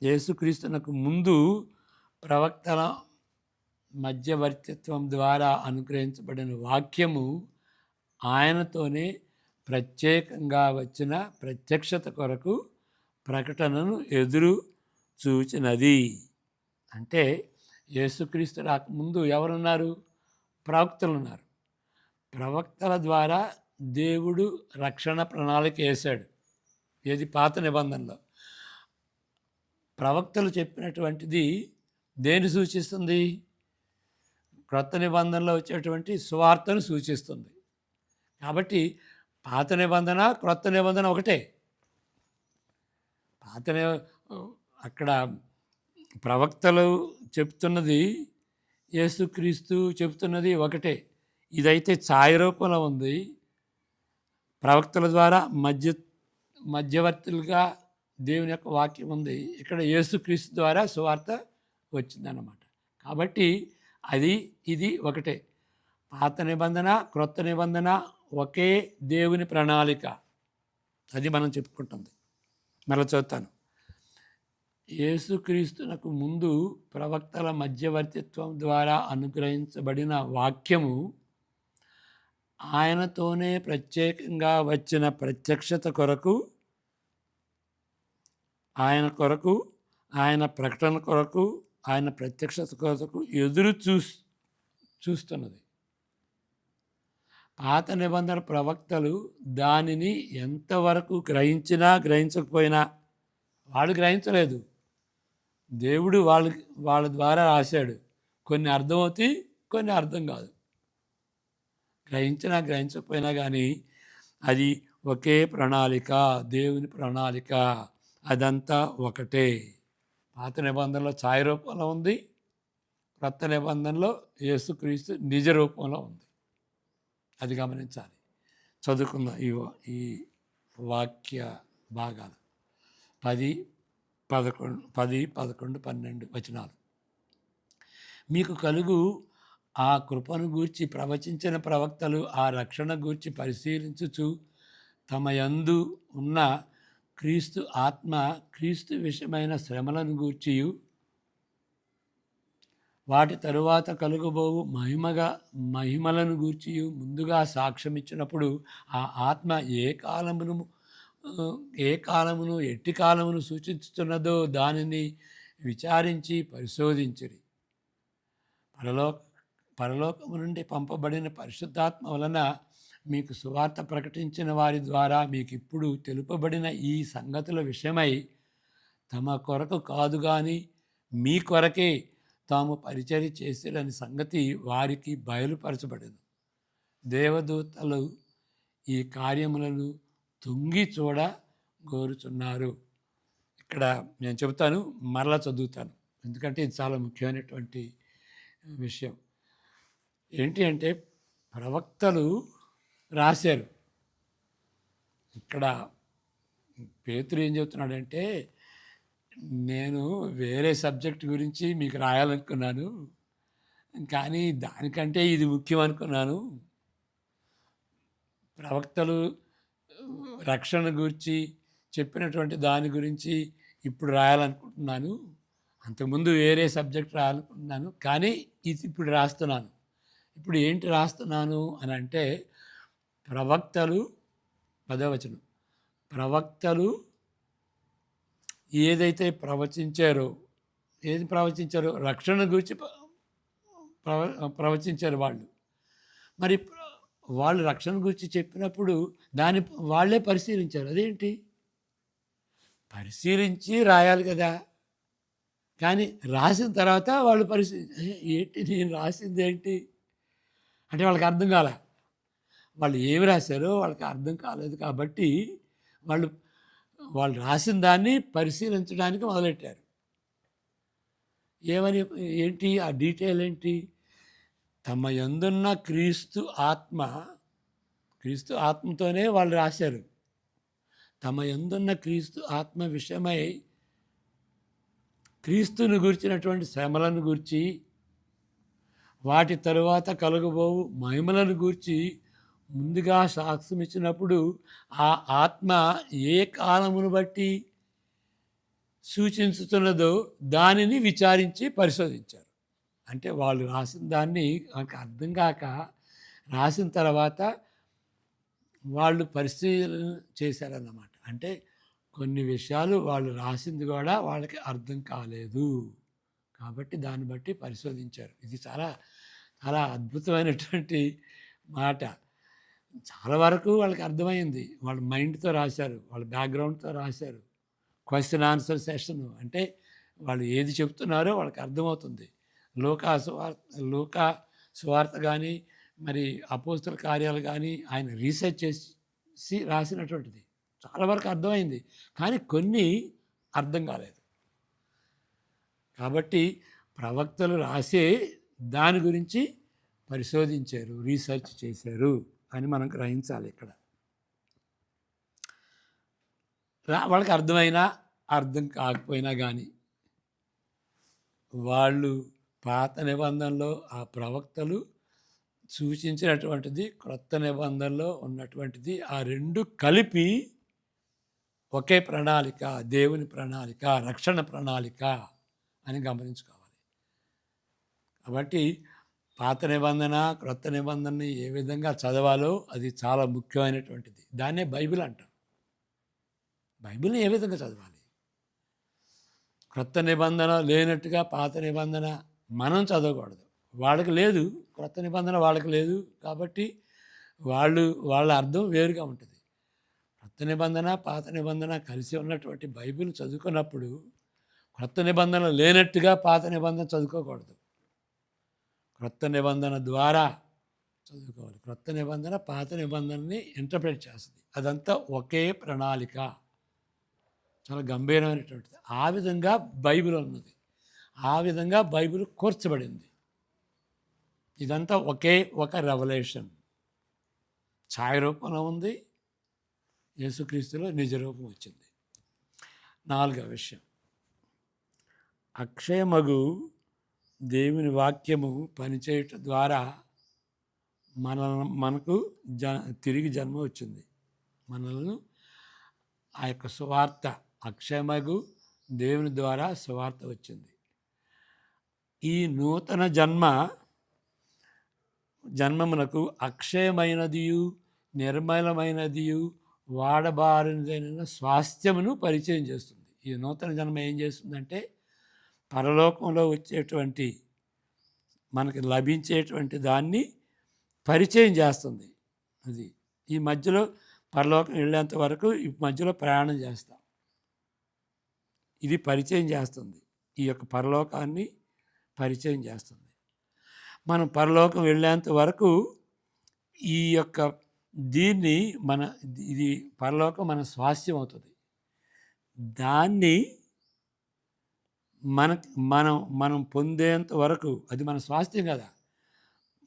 యేసుక్రీస్తునకు ముందు ప్రవక్తల మధ్యవర్తిత్వం ద్వారా అనుగ్రహించబడిన వాక్యము ఆయనతోనే ప్రత్యేకంగా వచ్చిన ప్రత్యక్షత కొరకు ప్రకటనను ఎదురు చూచినది. అంటే యేసుక్రీస్తు రాకముందు ఎవరున్నారు? ప్రవక్తలు ఉన్నారు. ప్రవక్తల ద్వారా దేవుడు రక్షణ ప్రణాళిక వేశాడు. ఏది? పాత నిబంధనలో. ప్రవక్తలు చెప్పినటువంటిది దేన్ని సూచిస్తుంది? క్రొత్త నిబంధనలో వచ్చేటువంటి సువార్తను సూచిస్తుంది. కాబట్టి పాత నిబంధన, క్రొత్త నిబంధన ఒకటే. అక్కడ ప్రవక్తలు చెప్తున్నది, యేసుక్రీస్తు చెప్తున్నది ఒకటే. ఇదైతే ఛాయ రూపంలో ఉంది. ప్రవక్తల ద్వారా మధ్యవర్తులుగా దేవుని యొక్క వాక్యం ఉంది. ఇక్కడ యేసుక్రీస్తు ద్వారా సువార్త వచ్చిందన్నమాట. కాబట్టి ఇది ఒకటే. పాత నిబంధన, క్రొత్త నిబంధన ఒకే దేవుని ప్రణాళిక. అది మనం చెప్పుకుంటుంది. మరలా చదువుతాను. యేసుక్రీస్తునకు ముందు ప్రవక్తల మధ్యవర్తిత్వం ద్వారా అనుగ్రహించబడిన వాక్యము ఆయనతోనే ప్రత్యేకంగా వచ్చిన ప్రత్యక్షత కొరకు, ఆయన ప్రకటన కొరకు, ఆయన ప్రత్యక్షత కొరకు ఎదురు చూస్తున్నది. పాత నిబంధన ప్రవక్తలు దానిని ఎంతవరకు గ్రహించినా గ్రహించకపోయినా, వాళ్ళు గ్రహించలేదు, దేవుడు వాళ్ళ ద్వారా రాశాడు. కొన్ని అర్థమవుతాయి, కొన్ని అర్థం కాదు. గ్రహించినా గ్రహించకపోయినా కానీ అది ఒకే ప్రణాళిక, దేవుని ప్రణాళిక. అదంతా ఒకటే. పాత నిబంధనలో ఛాయ రూపంలో ఉంది, క్రొత్త నిబంధనలో యేసుక్రీస్తు నిజ రూపంలో ఉంది. అది గమనించాలి. చదువుకుందాం ఈ వాక్య భాగాలు 10, 11, 12 వచనాలు. మీకు కలుగు ఆ కృపను గూర్చి ప్రవచించిన ప్రవక్తలు ఆ రక్షణ గూర్చి పరిశీలించుచు తమ యందు ఉన్న క్రీస్తు ఆత్మ క్రీస్తు విషయమైన శ్రమలను గూర్చియు వాటి తరువాత కలుగబోవు మహిమలను గూర్చియు ముందుగా సాక్ష్యం ఇచ్చినప్పుడు ఆ ఆత్మ ఏ కాలమును ఎట్టి కాలమును సూచిస్తున్నదో దానిని విచారించి పరిశోధించిరి. పరలోకము నుండి పంపబడిన పరిశుద్ధాత్మ వలన మీకు సువార్త ప్రకటించిన వారి ద్వారా మీకు ఇప్పుడు తెలుపబడిన ఈ సంగతుల విషయమై తమ కొరకు కాదు కానీ మీ కొరకే తాము పరిచర్య చేసిరని సంగతి వారికి బయలుపరచబడింది. దేవదూతలు ఈ కార్యములను తొంగి చూడ కోరుచున్నారు. ఇక్కడ నేను చెబుతాను, మరలా చదువుతాను, ఎందుకంటే ఇది చాలా ముఖ్యమైనటువంటి విషయం. ఏంటి అంటే ప్రవక్తలు రాశారు. ఇక్కడ పేతురు ఏం చెప్తున్నాడంటే, నేను వేరే సబ్జెక్ట్ గురించి మీకు రాయాలనుకున్నాను, కానీ దానికంటే ఇది ముఖ్యం అనుకున్నాను. ప్రవక్తలు రక్షణ గురించి చెప్పినటువంటి దాని గురించి ఇప్పుడు రాయాలనుకుంటున్నాను. అంతకుముందు వేరే సబ్జెక్ట్ రాయాలనుకుంటున్నాను, కానీ ఇది ఇప్పుడు రాస్తున్నాను. ఇప్పుడు ఏంటి రాస్తున్నాను అని అంటే, ప్రవక్తలు 10వ వచనం, ప్రవక్తలు ఏదైతే ప్రవచించారో, ఏది ప్రవచించారో రక్షణ గురించి ప్రవచించారు వాళ్ళు. మరి వాళ్ళు రక్షణ గురించి చెప్పినప్పుడు దాన్ని వాళ్ళే పరిశీలించారు. అదేంటి, పరిశీలించి రాయాలి కదా, కానీ రాసిన తర్వాత వాళ్ళు ఏంటి నేను రాసింది ఏంటి అంటే వాళ్ళకి అర్థం కాల. వాళ్ళు ఏమి రాశారో వాళ్ళకి అర్థం కాలేదు కాబట్టి వాళ్ళు వాళ్ళు రాసిన దాన్ని పరిశీలించడానికి మొదలెట్టారు. ఏమని, ఏంటి ఆ డీటెయిల్ ఏంటి, తమ యందున్న క్రీస్తు ఆత్మతోనే వాళ్ళు రాశారు. తమ యందున్న క్రీస్తు ఆత్మ విషయమై క్రీస్తుని గురించినటువంటి శ్రమలను గూర్చి, వాటి తరువాత కలుగబోవు మహిమలను గూర్చి ముందుగా సాక్ష్యం ఇచ్చినప్పుడు ఆ ఆత్మ ఏ కాలమును బట్టి సూచించుతున్నదో దానిని విచారించి పరిశోధించారు. అంటే వాళ్ళు రాసిన దాన్ని వాళ్ళకి అర్థం కాక రాసిన తర్వాత వాళ్ళు పరిశీలన చేశారన్నమాట. అంటే కొన్ని విషయాలు వాళ్ళు రాసింది కూడా వాళ్ళకి అర్థం కాలేదు కాబట్టి దాన్ని బట్టి పరిశోధించారు. ఇది చాలా చాలా అద్భుతమైనటువంటి మాట. చాలా వరకు వాళ్ళకి అర్థమైంది, వాళ్ళ మైండ్తో రాశారు, వాళ్ళ బ్యాక్గ్రౌండ్తో రాశారు. క్వశ్చన్ ఆన్సర్ సెషన్ అంటే వాళ్ళు ఏది చెప్తున్నారో వాళ్ళకి అర్థమవుతుంది. లూకా సువార్త కానీ మరి అపోస్తల కార్యాలు కానీ ఆయన రీసెర్చ్ చేసి రాసినటువంటిది. చాలా వరకు అర్థమైంది, కానీ కొన్ని అర్థం కాలేదు. కాబట్టి ప్రవక్తలు రాసే దాని గురించి పరిశోధించారు, రీసెర్చ్ చేశారు అని మనం గ్రహించాలి. ఇక్కడ వాళ్ళకి అర్థమైనా అర్థం కాకపోయినా కానీ వాళ్ళు పాత నిబంధనలో ఆ ప్రవక్తలు సూచించినటువంటిది, క్రొత్త నిబంధనలో ఉన్నటువంటిది, ఆ రెండు కలిపి ఒకే ప్రణాళిక, దేవుని ప్రణాళిక, రక్షణ ప్రణాళిక అని గమనించుకోవాలి. కాబట్టి పాత నిబంధన క్రొత్త నిబంధనని ఏ విధంగా చదవాలో అది చాలా ముఖ్యమైనటువంటిది. దాన్నే బైబిల్ అంటాం. బైబిల్ని ఏ విధంగా చదవాలి? క్రొత్త నిబంధన లేనట్టుగా పాత నిబంధన మనం చదవకూడదు. వాళ్ళకి లేదు, క్రొత్త నిబంధన వాళ్ళకి లేదు కాబట్టి వాళ్ళ అర్థం వేరుగా ఉంటుంది. క్రొత్త నిబంధన పాత నిబంధన కలిసి ఉన్నటువంటి బైబిల్ చదువుకున్నప్పుడు క్రొత్త నిబంధన లేనట్టుగా పాత నిబంధన చదువుకోకూడదు. క్రొత్త నిబంధన ద్వారా చదువుకోవాలి. క్రొత్త నిబంధన పాత నిబంధనని ఇంటర్ప్రెట్ చేస్తుంది. అదంతా ఒకే ప్రణాళిక, చాలా గంభీరమైనటువంటిది. ఆ విధంగా బైబిల్ ఉన్నది, ఆ విధంగా బైబిల్ కూర్చబడింది. ఇదంతా ఒకే ఒక రెవల్యూషన్. ఛాయ రూపంలో ఉంది, యేసుక్రీస్తులో నిజ రూపం వచ్చింది. 4వ విషయం, అక్షయమగు దేవుని వాక్యము పనిచేయటం ద్వారా మనకు తిరిగి జన్మ వచ్చింది. మనల్ని ఆ యొక్క సువార్త, అక్షయమగు దేవుని ద్వారా సువార్త వచ్చింది. ఈ నూతన జన్మమునకు అక్షయమైనదియు నిర్మలమైనదియు వాడబారినదైన స్వాస్థ్యమును పరిచయం చేస్తుంది. ఈ నూతన జన్మ ఏం చేస్తుందంటే పరలోకంలో వచ్చేటువంటి మనకి లభించేటువంటి దాన్ని పరిచయం చేస్తుంది. అది ఈ మధ్యలో పరలోకం వెళ్ళేంత వరకు ఈ మధ్యలో ప్రయాణం చేస్తాం. ఇది పరిచయం చేస్తుంది, ఈ యొక్క పరలోకాన్ని పరిచయం చేస్తుంది. మనం పరలోకం వెళ్ళేంత వరకు ఈ యొక్క దీన్ని ఇది పరలోకం మన స్వాస్థ్యం అవుతుంది. దాన్ని మనం పొందేంత వరకు, అది మన స్వాస్థ్యం కదా,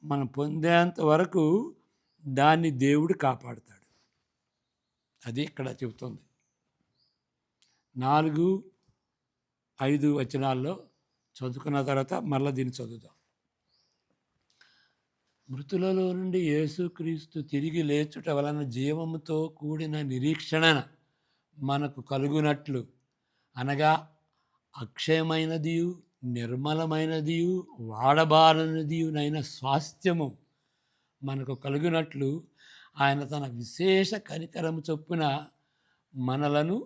మనం పొందేంత వరకు దాన్ని దేవుడు కాపాడుతాడు. అది ఇక్కడ చెబుతుంది. 4, 5 వచనాల్లో చదువుకున్న తర్వాత మళ్ళీ దీన్ని చదువుదాం. మృతులలో నుండి యేసుక్రీస్తు తిరిగి లేచుట వలన జీవముతో కూడిన నిరీక్షణ మనకు కలుగునట్లు, అనగా అక్షయమైనదియు నిర్మలమైనదియు వాడబారనిదియునైన స్వాస్థ్యము మనకు కలుగునట్లు ఆయన తన విశేష కనికరము చొప్పున మనలను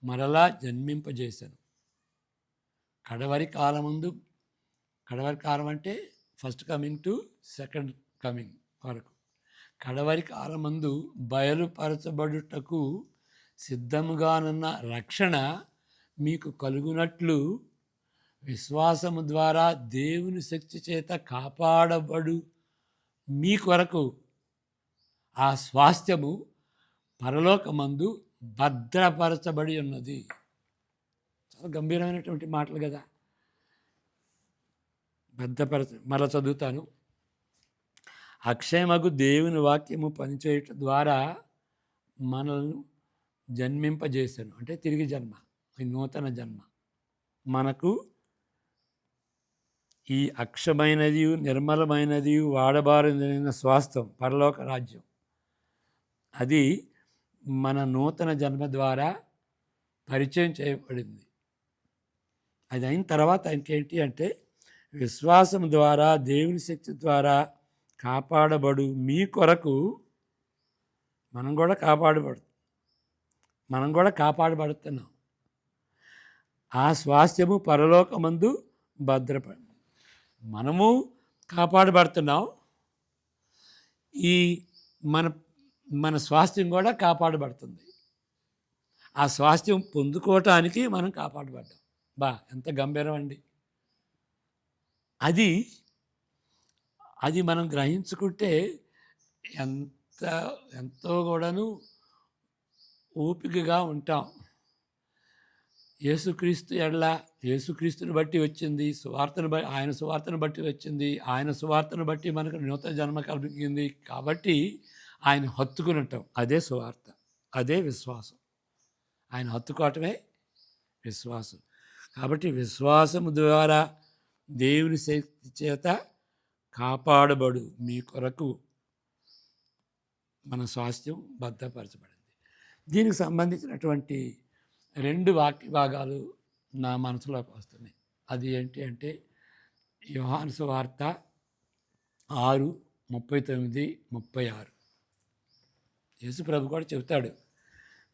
మరలా జన్మింపజేశాను. కడవరి కాలం అంటే first coming to second coming వరకు, కడవరి కాలమందు బయలుపరచబడుటకు సిద్ధముగానున్న రక్షణ మీకు కలుగునట్లు విశ్వాసము ద్వారా దేవుని శక్తి చేత కాపాడబడు మీ కొరకు ఆ స్వాస్థ్యము పరలోకమందు భద్రపరచబడి ఉన్నది. చాలా గంభీరమైనటువంటి మాటలు కదా. మరల చదువుతాను. అక్షయమగు దేవుని వాక్యము పనిచేయటం ద్వారా మనల్ని జన్మింపజేశాను, అంటే తిరిగి జన్మ, ఈ నూతన జన్మ. మనకు ఈ అక్షమైనది నిర్మలమైనది వాడబారిన స్వాస్థ్యం పరలోక రాజ్యం, అది మన నూతన జన్మ ద్వారా పరిచయం చేయబడింది. అది అయిన తర్వాత ఇంకేంటి అంటే, విశ్వాసం ద్వారా దేవుని శక్తి ద్వారా కాపాడబడు మీ కొరకు మనం కూడా కాపాడబడుతున్నాం. ఆ స్వాస్థ్యము పరలోకమందు భద్రపడి మనము కాపాడబడుతున్నాం. ఈ మన స్వాస్థ్యం కూడా కాపాడబడుతుంది. ఆ స్వాస్థ్యం పొందుకోవటానికి మనం కాపాడబడ్డాం. ఎంత గంభీరం అండి. అది మనం గ్రహించుకుంటే ఎంతో కూడాను ఓపికగా ఉంటాం. యేసుక్రీస్తుని బట్టి వచ్చింది, ఆయన సువార్తను బట్టి వచ్చింది, ఆయన సువార్తను బట్టి మనకు నూతన జన్మ కలిగింది. కాబట్టి ఆయన హత్తుకుని ఉంటాం. అదే సువార్త, అదే విశ్వాసం. ఆయన హత్తుకోవటమే విశ్వాసం. కాబట్టి విశ్వాసము ద్వారా దేవుని శక్తి చేత కాపాడబడు మీ కొరకు మన స్వాస్థ్యం భద్రపరచబడింది. దీనికి సంబంధించినటువంటి 2 వాక్య భాగాలు నా మనసులోకి వస్తున్నాయి. అది ఏంటి అంటే, యోహాను సువార్త 6:39-36. యేసు ప్రభు కూడా చెబుతాడు,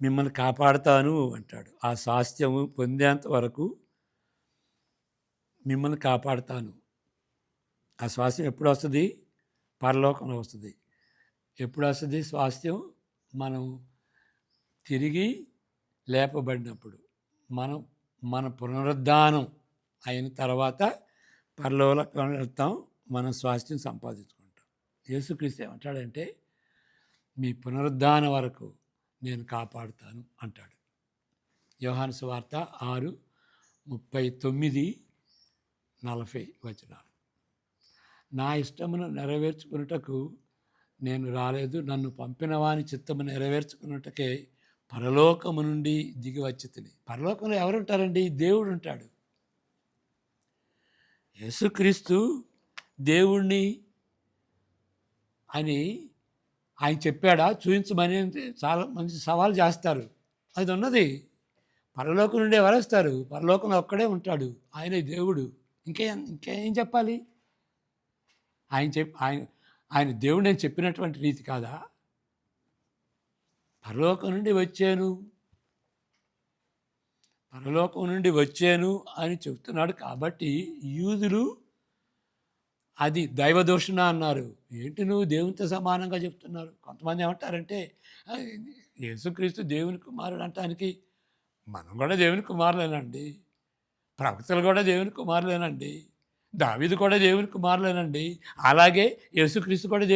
మిమ్మల్ని కాపాడుతాను అంటాడు. ఆ స్వాస్థ్యము పొందేంత వరకు మిమ్మల్ని కాపాడుతాను. ఆ స్వాస్థ్యం ఎప్పుడు వస్తుంది? పరలోకంలో వస్తుంది. ఎప్పుడు వస్తుంది స్వాస్థ్యం? మనం తిరిగి లేపబడినప్పుడు, మన పునరుద్ధానం అయిన తర్వాత పరలోకంలో వెళ్తాం, మనం స్వాస్థ్యం సంపాదించుకుంటాం. యేసుక్రీస్తు ఏమంటాడంటే, మీ పునరుద్ధానం వరకు నేను కాపాడుతాను అంటాడు. యోహాను సువార్త 6:39-40 వచనాలు. నా ఇష్టమును నెరవేర్చుకున్నటకు నేను రాలేదు, నన్ను పంపిన వాని చిత్తము నెరవేర్చుకున్నటకే పరలోకము నుండి దిగి వచ్చి తిని. పరలోకంలో ఎవరుంటారండి? దేవుడు ఉంటాడు. యేసుక్రీస్తు దేవుణ్ణి అని ఆయన చెప్పాడా? చూపించమని చాలా మంది సవాల్ చేస్తారు. అది ఉన్నది. పరలోకం నుండి ఎవరేస్తారు? పరలోకంలో ఒక్కడే ఉంటాడు, ఆయనే దేవుడు. ఇంకేం చెప్పాలి? ఆయన దేవుడు నేను చెప్పినటువంటి రీతి కాదా? పరలోకం నుండి వచ్చాను అని చెప్తున్నాడు. కాబట్టి యూదులు అది దైవదూషణ అన్నారు. ఏంటి నువ్వు దేవునితో సమానంగా చెప్తున్నారు? కొంతమంది ఏమంటారంటే, యేసుక్రీస్తు దేవుని కుమారుడు అంటానికి మనం కూడా దేవుని కుమారులేనండి, ప్రవక్తలు కూడా దేవుని కుమారులేనండి, దావీదు కూడా దేవుని కుమారులేనండి, అలాగే యేసుక్రీస్తు కూడా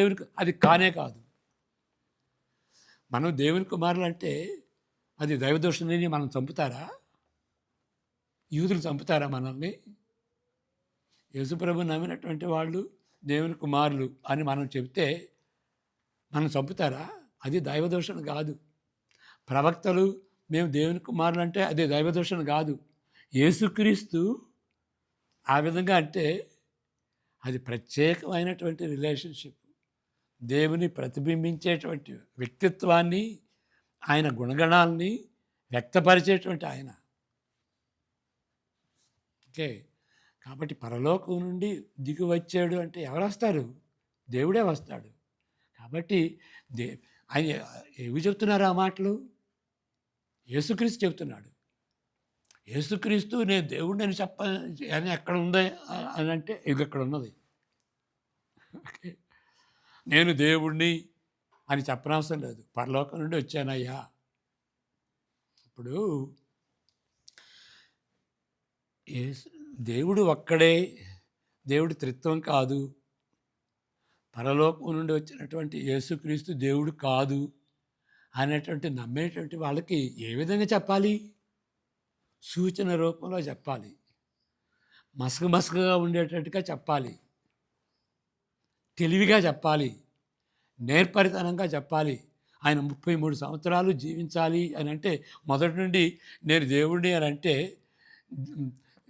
అది కానే కాదు. మనం దేవుని కుమారులు అంటే అది దైవదూషణని మనం చంపుతారా? యూదులు చంపుతారా మనల్ని? యేసుప్రభు నమ్మినటువంటి వాళ్ళు దేవుని కుమారులు అని మనం చెప్తే మనం చంపుతారా? అది దైవదూషణ కాదు. ప్రవక్తలు మేము దేవుని కుమారులు అంటే అదే దైవదూషణ కాదు. యేసుక్రీస్తు ఆ విధంగా అంటే అది ప్రత్యేకమైనటువంటి రిలేషన్షిప్. దేవుని ప్రతిబింబించేటువంటి వ్యక్తిత్వాన్ని, ఆయన గుణగణాలని వ్యక్తపరిచేటువంటి ఆయన. ఓకే. కాబట్టి పరలోకం నుండి దిగి వచ్చాడు అంటే ఎవరు వస్తారు? దేవుడే వస్తాడు. కాబట్టి దే ఆయన ఏవి చెప్తున్నారు ఆ మాటలు? యేసుక్రీస్తు చెప్తున్నాడు. యేసుక్రీస్తు నేను దేవుడిని అని ఎక్కడ ఉంది అని అంటే ఇది ఇక్కడ ఉన్నది. ఓకే. నేను దేవుడిని అని చెప్పనవసరం లేదు. పరలోకం నుండి వచ్చానయ్యా. ఇప్పుడు దేవుడు ఒక్కడే, దేవుడు త్రిత్వం కాదు, పరలోకం నుండి వచ్చినటువంటి యేసుక్రీస్తు దేవుడు కాదు అనేటువంటి నమ్మేటువంటి వాళ్ళకి ఏ విధంగా చెప్పాలి? సూచన రూపంలో చెప్పాలి. మసకగా ఉండేటట్టుగా చెప్పాలి. తెలివిగా చెప్పాలి. నేర్పరితనంగా చెప్పాలి. ఆయన 33 సంవత్సరాలు జీవించాలి అని అంటే మొదటి నుండి నేను దేవుడిని అని అంటే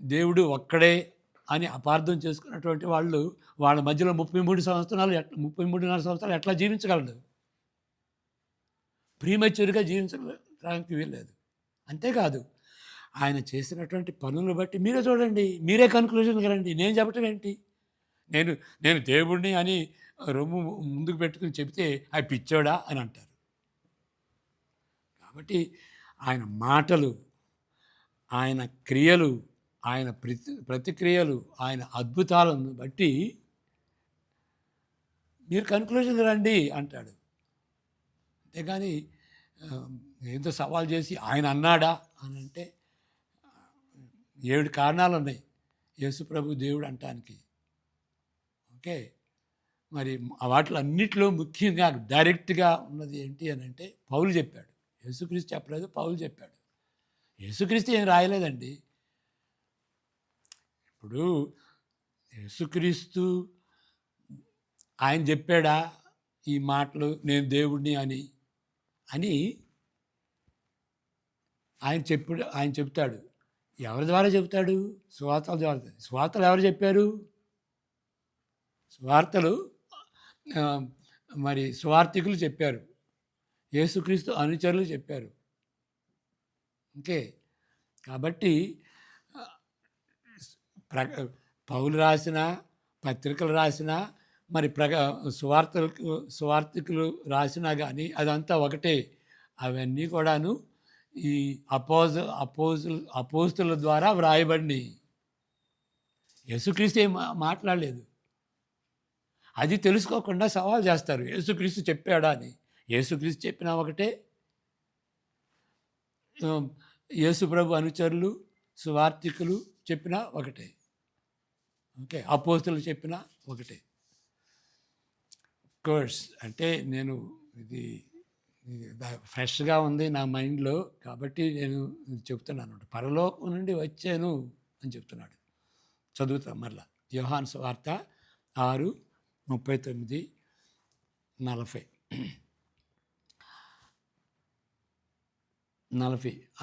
దేవుడు ఒక్కడే అని అపార్థం చేసుకున్నటువంటి వాళ్ళు వాళ్ళ మధ్యలో 33 సంవత్సరాలు 33.5 సంవత్సరాలు ఎట్లా జీవించగలడు? ప్రీమెచ్యూర్గా జీవించడానికి వీల్లేదు. అంతేకాదు ఆయన చేసినటువంటి పనులను బట్టి మీరే చూడండి, మీరే కన్క్లూజన్కి రండి. నేను చెప్పటం ఏంటి? నేను దేవుడిని అని రొమ్ము ముందుకు పెట్టుకుని చెబితే అవి పిచ్చోడా అని అంటారు. కాబట్టి ఆయన మాటలు, ఆయన క్రియలు, ఆయన ప్రతిక్రియలు, ఆయన అద్భుతాలను బట్టి మీరు కన్క్లూజన్కి రండి అంటాడు. అంతేగాని ఏదో సవాల్ చేసి ఆయన అన్నాడా అని అంటే 7 కారణాలు ఉన్నాయి యేసుప్రభు దేవుడు అంటానికి. ఓకే. మరి వాటిలో అన్నిట్లో ముఖ్యంగా డైరెక్ట్గా ఉన్నది ఏంటి అని అంటే పౌలు చెప్పాడు. యేసుక్రీస్తు చెప్పలేదు, పౌలు చెప్పాడు. యేసుక్రీస్తు ఏం రాయలేదండి. ఇప్పుడు యేసుక్రీస్తు ఆయన చెప్పాడా ఈ మాటలు నేను దేవుడిని అని ఆయన చెప్తాడు. ఎవరి ద్వారా చెప్తాడు? సువార్తల ద్వారా. సువార్తలు ఎవరు చెప్పారు? మరి సువార్థికులు చెప్పారు. యేసుక్రీస్తు అనుచరులు చెప్పారు. ఓకే. కాబట్టి పౌలు రాసిన పత్రికలు రాసినా మరి సువార్థికులు రాసినా కానీ అదంతా ఒకటే. అవన్నీ కూడాను ఈ అపోస్తుల ద్వారా వ్రాయబడి యేసుక్రీస్తు ఏం మాట్లాడలేదు. అది తెలుసుకోకుండా సవాల్ చేస్తారు. యేసుక్రీస్తు చెప్పాడా అని. యేసుక్రీస్తు చెప్పినా ఒకటే, యేసుప్రభు అనుచరులు సువార్థికులు చెప్పినా ఒకటే. ఓకే. అపోస్తులు చెప్పినా ఒకటే. కోర్స్ అంటే నేను ఇది ఫ్రెష్గా ఉంది నా మైండ్లో, కాబట్టి నేను చెప్తున్నాను. పరలోకం నుండి వచ్చాను అని చెప్తున్నాడు. చదువుతాం మరలా. యోహాను సువార్త 6:39-40.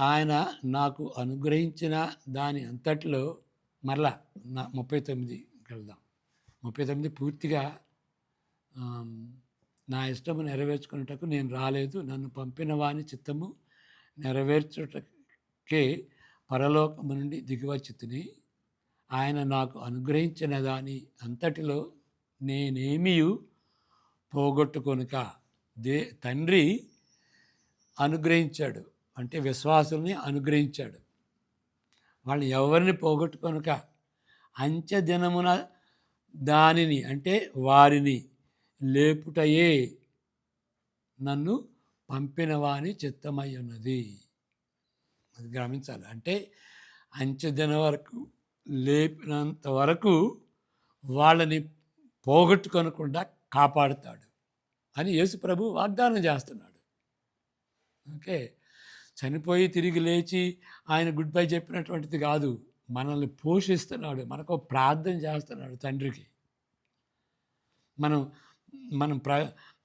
ఆయన నాకు అనుగ్రహించిన దాని అంతటిలో మరలా 39కి వెళ్దాం. 39 పూర్తిగా నా ఇష్టము నెరవేర్చుకున్నటకు నేను రాలేదు, నన్ను పంపిన వాని చిత్తము నెరవేర్చుటకే పరలోకము నుండి దిగివచ్చి తిని ఆయన నాకు అనుగ్రహించిన దాని అంతటిలో నేనేమీ పోగొట్టుకొనుక. తండ్రి అనుగ్రహించాడు అంటే విశ్వాసుల్ని అనుగ్రహించాడు. వాళ్ళు ఎవరిని పోగొట్టుకొనుక అంచె దినమున దానిని అంటే వారిని లేపుటయే నన్ను పంపిన వాని చిత్తమై ఉన్నది. అది గమనించాలి. అంటే అంచెదిన వరకు లేపినంత వరకు వాళ్ళని పోగొట్టుకొనకుండా కాపాడుతాడు అని యేసు ప్రభు వాగ్దానం చేస్తున్నాడు. ఓకే. చనిపోయి తిరిగి లేచి ఆయన గుడ్ బై చెప్పినటువంటిది కాదు. మనల్ని పోషిస్తున్నాడు, మనకు ప్రార్థన చేస్తున్నాడు తండ్రికి.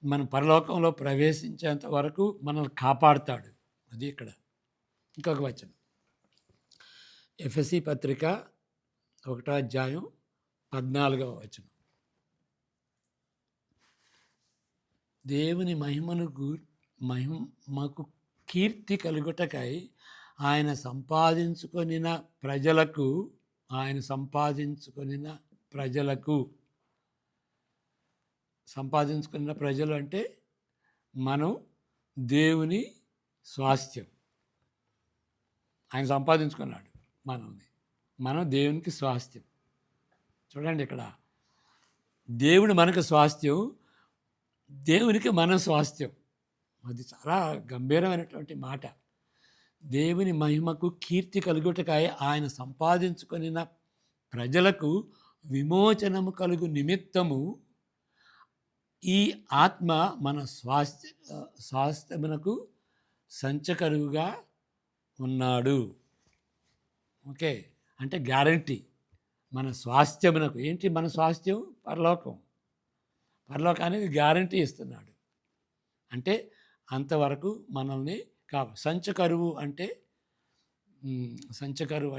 మనం పరలోకంలో ప్రవేశించేంత వరకు మనల్ని కాపాడుతాడు. అది ఇక్కడ ఇంకొక వచనం, ఎఫెసీ పత్రిక 1వ అధ్యాయం 14వ వచనం. దేవుని మహిమకు కీర్తి కలుగుటకై ఆయన సంపాదించుకొనిన ప్రజలు అంటే మనం దేవుని స్వాస్థ్యం. ఆయన సంపాదించుకున్నాడు మనల్ని, మనం దేవునికి స్వాస్థ్యం. చూడండి, ఇక్కడ దేవుడు మనకు స్వాస్థ్యం, దేవునికి మన స్వాస్థ్యం. అది చాలా గంభీరమైనటువంటి మాట. దేవుని మహిమకు కీర్తి కలుగుటకై ఆయన సంపాదించుకొనిన ప్రజలకు విమోచనము కలుగు నిమిత్తము ఈ ఆత్మ మన స్వాస్థ్యమునకు సంచకరువుగా ఉన్నాడు. ఓకే, అంటే గ్యారంటీ. మన స్వాస్థ్యమునకు ఏంటి? మన స్వాస్థ్యం పరలోకానికి గ్యారంటీ ఇస్తున్నాడు. అంటే అంతవరకు మనల్ని సంచకరువు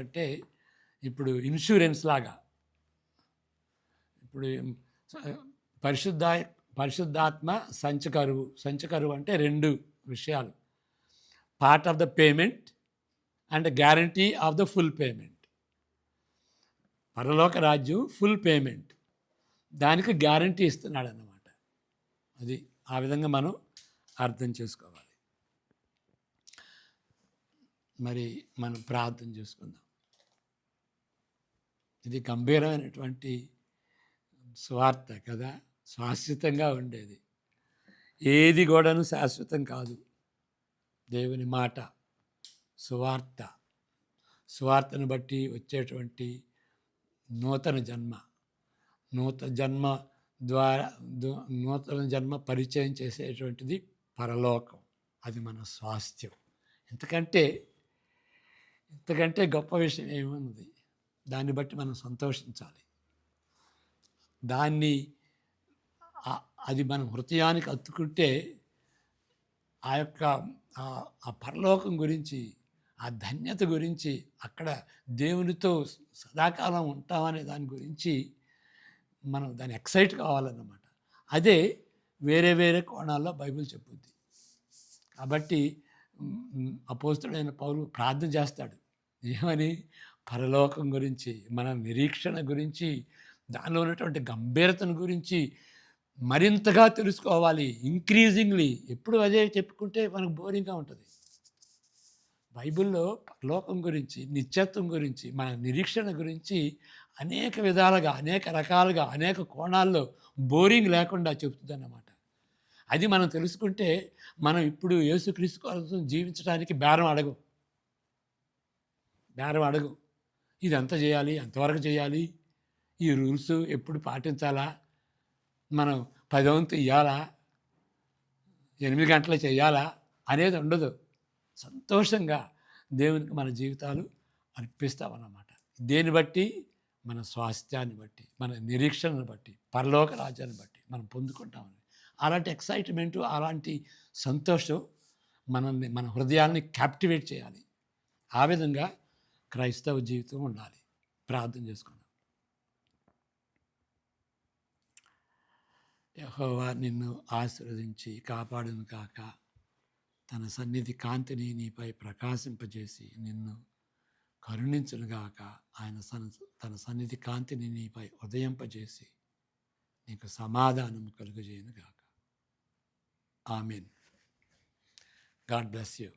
అంటే ఇప్పుడు ఇన్సూరెన్స్ లాగా. ఇప్పుడు పరిశుద్ధాత్మ సంచకరువు అంటే 2 విషయాలు: part of the payment and guarantee of the full payment. పరలోక రాజ్యం ఫుల్ పేమెంట్, దానికి గ్యారంటీ ఇస్తున్నాడు అన్నమాట. అది ఆ విధంగా మనం అర్థం చేసుకోవాలి. మరి మనం ప్రార్థన చేసుకుందాం. ఇది గంభీరమైనటువంటి సువార్త కదా, శాశ్వతంగా ఉండేది. ఏది కూడాను శాశ్వతం కాదు. దేవుని మాట, సువార్తను బట్టి వచ్చేటువంటి నూతన జన్మ పరిచయం చేసేటువంటిది పరలోకం. అది మన స్వాస్థ్యం. ఇంతకంటే గొప్ప విషయం ఏమున్నది? దాన్ని బట్టి మనం సంతోషించాలి. అది మన హృదయానికి అత్తుకుంటే ఆ పరలోకం గురించి, ఆ ధన్యత గురించి, అక్కడ దేవునితో సదాకాలం ఉంటామనే దాని గురించి మనం దాన్ని ఎక్సైట్ కావాలన్నమాట. అదే వేరే కోణాల్లో బైబిల్ చెప్పుద్ది. కాబట్టి అపోస్తలుడైన పౌలు ప్రార్థన చేస్తాడు. ఏమని? పరలోకం గురించి, మన నిరీక్షణ గురించి, దానిలో ఉన్నటువంటి గంభీరతను గురించి మరింతగా తెలుసుకోవాలి. ఇంక్రీజింగ్లీ. ఎప్పుడు అదే చెప్పుకుంటే మనకు బోరింగ్గా ఉంటుంది. బైబిల్లో పరలోకం గురించి, నిత్యత్వం గురించి, మన నిరీక్షణ గురించి అనేక విధాలుగా, అనేక రకాలుగా, అనేక కోణాల్లో బోరింగ్ లేకుండా చెప్తుందన్నమాట. అది మనం తెలుసుకుంటే మనం ఇప్పుడు యేసుక్రీస్తు కోసం జీవించడానికి బేరం అడగం. ఇదంతా చేయాలి, అంతవరకు చేయాలి, ఈ రూల్స్ ఎప్పుడు పాటించాలా, మనం 10వ వంతు ఇవ్వాలా, 8 గంటలు చేయాలా అనేది ఉండదు. సంతోషంగా దేవునికి మన జీవితాలు అర్పిస్తామన్నమాట. దేన్ని బట్టి? మన స్వాస్థ్యాన్ని బట్టి, మన నిరీక్షణను బట్టి, పరలోక రాజ్యాన్ని బట్టి మనం పొందుకుంటామని. అలాంటి ఎక్సైట్మెంటు, అలాంటి సంతోషం మన హృదయాల్ని క్యాప్టివేట్ చేయాలి. ఆ విధంగా క్రైస్తవ జీవితం ఉండాలి. ప్రార్థన చేసుకుందాం. యెహోవా నిన్ను ఆశీర్వదించి కాపాడును కాక, తన సన్నిధి కాంతిని నీపై ప్రకాశింపజేసి నిన్ను కరుణించునుగాక. ఆయన తన సన్నిధి కాంతిని నీపై ఉదయింపజేసి నీకు సమాధానము కలుగజేయునుగాక. ఆమేన్. God bless you.